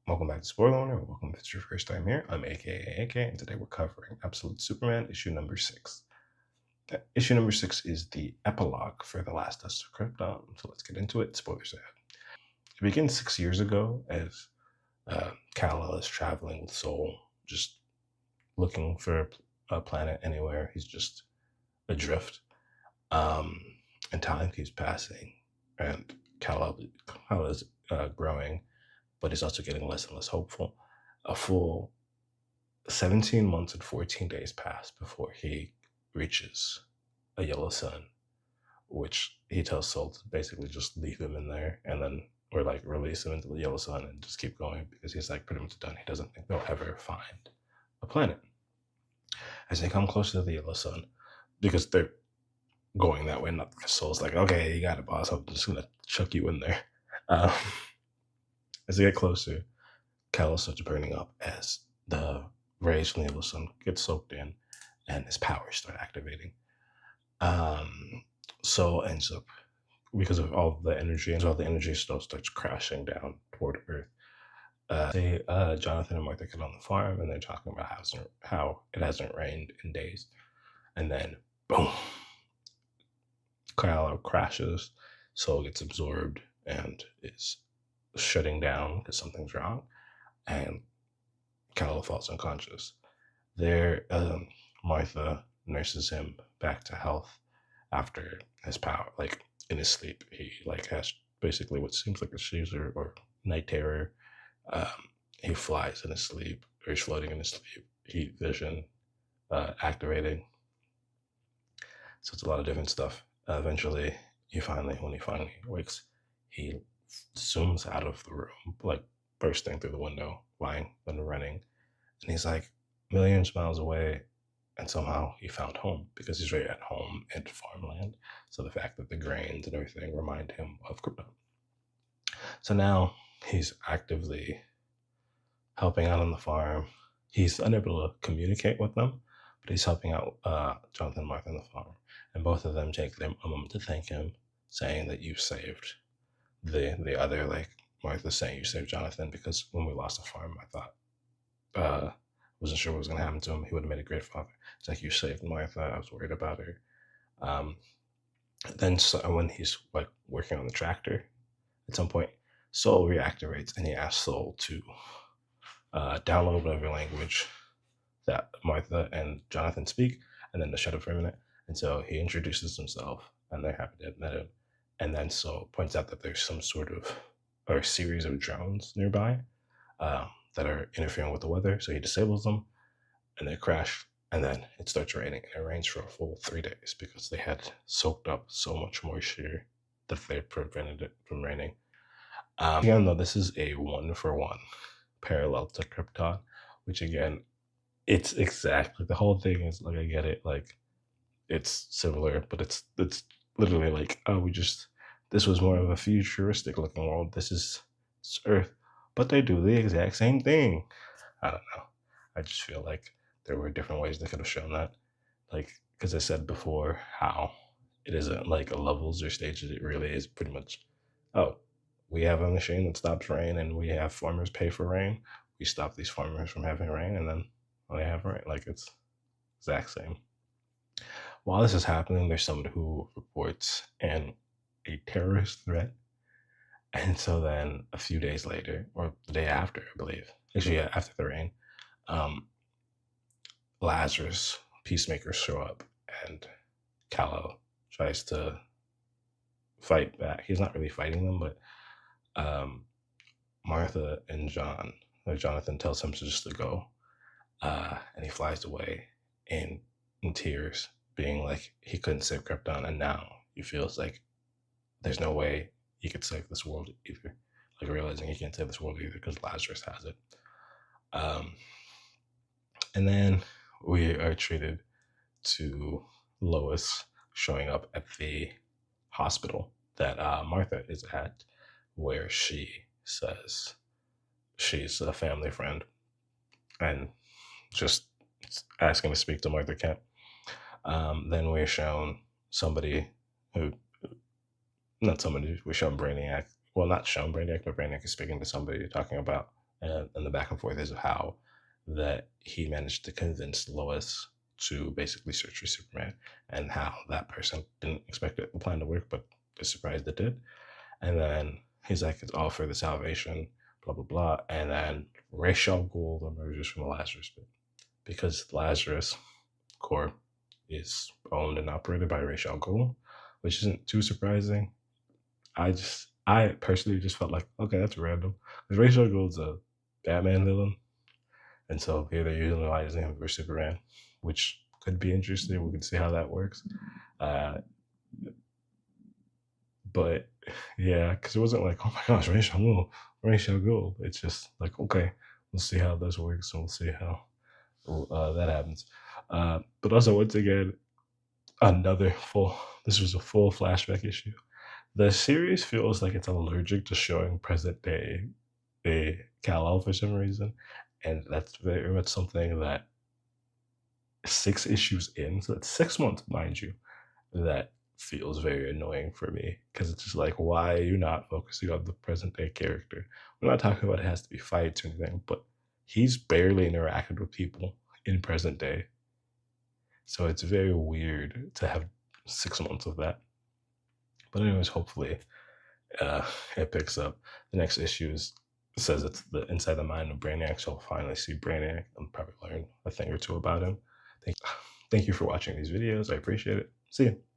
Welcome back to Spoiler Owner. Welcome if it's your first time here. I'm AKA, and today we're covering Absolute Superman issue number 6. Issue number 6 is the epilogue for The Last Dust of Krypton. So let's get into it. Spoilers ahead. It begins 6 years ago as Kal-El is traveling with Soul, just looking for a planet anywhere. He's just adrift. And time keeps passing, and Kal-El is growing, but he's also getting less and less hopeful. A full 17 months and 14 days pass before he reaches a yellow sun, which he tells Soul to basically just leave him in there and then, or like release him into the yellow sun and just keep going because he's like pretty much done. He doesn't think they'll ever find a planet. As they come closer to the yellow sun, because they're going that way, not because Soul's like, okay, you got it, boss. I'm just gonna chuck you in there. Um, as they get closer, Kal-El starts burning up as the rays from the yellow sun get soaked in and his powers start activating. Soul ends up, because of all the energy, and all the energy still starts crashing down toward Earth. Jonathan and Martha get on the farm and they're talking about how it hasn't rained in days. And then, boom, Kal-El crashes, Soul gets absorbed and is shutting down because something's wrong, and Kal-El falls unconscious. There, Martha nurses him back to health after his power, like in his sleep. He like has basically what seems like a seizure or night terror. He flies in his sleep, or he's floating in his sleep. Heat vision activating. So it's a lot of different stuff. Eventually, when he finally wakes, he zooms out of the room, like bursting through the window, flying and running. And he's like millions of miles away, and somehow he found home because he's right at home in farmland. So the fact that the grains and everything remind him of Krypton. So now he's actively helping out on the farm. He's unable to communicate with them, but he's helping out Jonathan and Martha on the farm. And both of them take a moment to thank him, saying that you saved the other, like Martha saying you saved Jonathan, because when we lost the farm, I thought, wasn't sure what was going to happen to him. He would have made a great father. It's like, you saved Martha. I was worried about her. Then when he's like working on the tractor, at some point, Soul reactivates and he asks Soul to download whatever language that Martha and Jonathan speak, and then to shut up for a minute. And so he introduces himself, and they're happy to have met him. And then Soul points out that there's some sort of, or a series of drones nearby that are interfering with the weather. So he disables them, and they crash. And then it starts raining, and it rains for a full 3 days because they had soaked up so much moisture that they prevented it from raining. Again, though, this is a 1-for-1 parallel to Krypton, which again, it's exactly, the whole thing is like, I get it, like it's similar, but it's literally like, oh, this was more of a futuristic looking world. It's Earth, but they do the exact same thing. I don't know. I just feel like there were different ways they could have shown that. Like, because I said before how it isn't like levels or stages. It really is pretty much, oh, we have a machine that stops rain and we have farmers pay for rain. We stop these farmers from having rain, and then they have rain. Like, it's exact same. While this is happening, there's somebody who reports a terrorist threat. And so then a few days later, or the day after, I believe, actually, yeah, after the rain, Lazarus, Peacemaker show up, and Kal-El tries to fight back. He's not really fighting them, but Martha and Jonathan tells him just to go, and he flies away in tears, being like he couldn't save Krypton, and now he feels like there's no way he could save this world either. Like, realizing he can't save this world either because Lazarus has it. And then we are treated to Lois showing up at the hospital that Martha is at, where she says she's a family friend and just asking to speak to Martha Kent. Then we're shown somebody who, not somebody, we're shown Brainiac. Well, not shown Brainiac, but Brainiac is speaking to somebody, talking about and the back and forth is how that he managed to convince Lois to basically search for Superman, and how that person didn't expect the plan to work, but is surprised it did. And then he's like, it's all for the salvation, blah blah blah. And then Ra's al Ghul emerges from the Lazarus pit because Lazarus Corp is owned and operated by Ra's al Ghul, which isn't too surprising. I personally just felt like, okay, that's random. Because Ra's al Ghul's a Batman villain, and so here they're utilizing him for Superman, which could be interesting. We can see how that works. Uh, but yeah, because it wasn't like, oh my gosh, Ra's al Ghul. It's just like, okay, we'll see how this works, and we'll see how that happens. But also, once again, another full. This was a full flashback issue. The series feels like it's allergic to showing present day a Kal-El for some reason, and that's very much something that 6 issues in, so that's 6 months, mind you, that feels very annoying for me because it's just like, why are you not focusing on the present day character? We're not talking about it has to be fights or anything, but he's barely interacted with people in present day, so it's very weird to have 6 months of that. But anyways, hopefully it picks up. The next issue says it's the inside the mind of Brainiac, so I'll finally see Brainiac and probably learn a thing or two about him. Thank you for watching these videos. I appreciate it. See you.